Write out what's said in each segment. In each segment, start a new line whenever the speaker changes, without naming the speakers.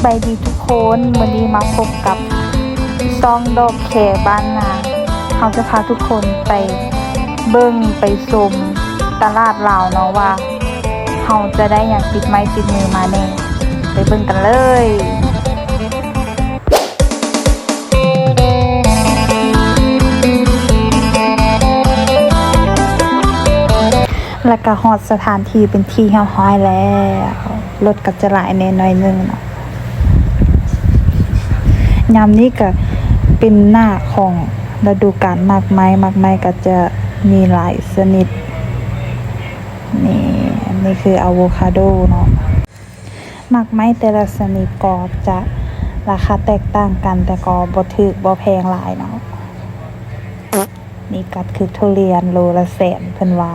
บายดีทุกคนวันนี้มาพบกับซองดอกแคบ้านนาเขาจะพาทุกคนไปเบิ้งไปชมตลาดลาวเนาะว่าเขาจะได้อย่างติดไม้ติดมือมาแน่ไปเบิ้งกันเลยแล้วก็ฮอดสถานที่เป็นที่เฮาฮ้อยแล้วรถก็จะหลายแน่น้อยนึงเนาะยามนี้ก็เป็นหน้าของฤดูกาลมากไม้ก็จะมีหลายชนิดนี่คืออะโวคาโดเนาะมากไม้แต่ละชนิดก็จะราคาแตกต่างกันแต่ก็บ่ถูกบ่แพงหลายเนาะนี่ก็คือทุเรียนโลละแสนเพิ่นว่า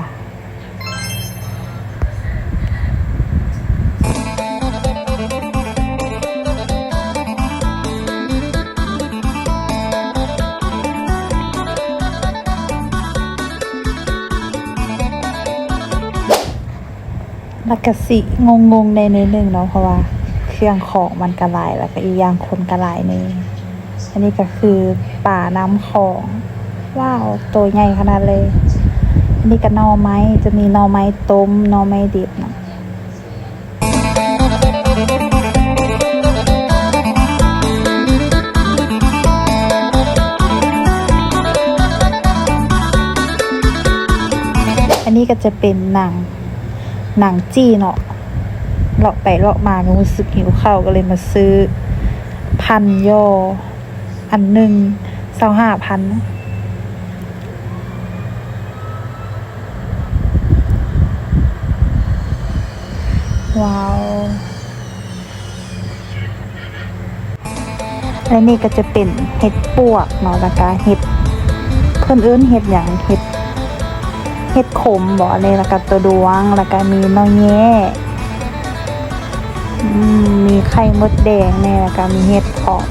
แล้วก็สิงงในนิดนึงเนาะเพราะว่าเครื่องของมันก็หลายแล้วก็อีกอย่างคนก็หลายนี่อันนี้ก็คือป่าน้ำของว้าวตัวใหญ่ขนาดเลยอันนี้ก็หน่อไม้จะมีหน่อไม้ต้มหน่อไม้ดิบเนาะอันนี้ก็จะเป็นหนังจี้เนาะเลาะไปเลาะมาก็รู้สึกหิวข้าวก็เลยมาซื้อพันย่ออันหนึ่ง25,000ว้าวและนี่ก็จะเป็นเห็ดปวกเนาะแล้วก็เห็ดเพิ่นเอิ้นเห็ดอย่างเห็ดขมบ่อะไรแล้วก็ตัวดวงแล้วก็มีนอแย่มีไข่มดแดงแน่แล้วก็มีเห็ดเพาะ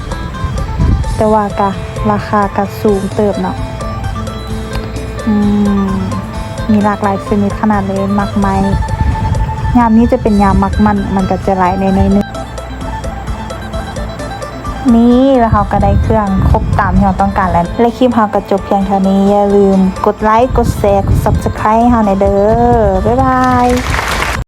แต่ว่าก็ราคาก็สูงเติบเนาะมีหลากหลายชนิดขนาดเลยมักไม้ยามนี้จะเป็นยามมักมันก็จะหลายในนึงนี่แล้วเราก็ได้เครื่องครบตามที่เราต้องการแล้วและคลิปเราก็จบเพียงเท่านี้อย่าลืมกดไลค์กดแชร์กด Subscribe ให้เราหน่อยเด้อบ๊ายบาย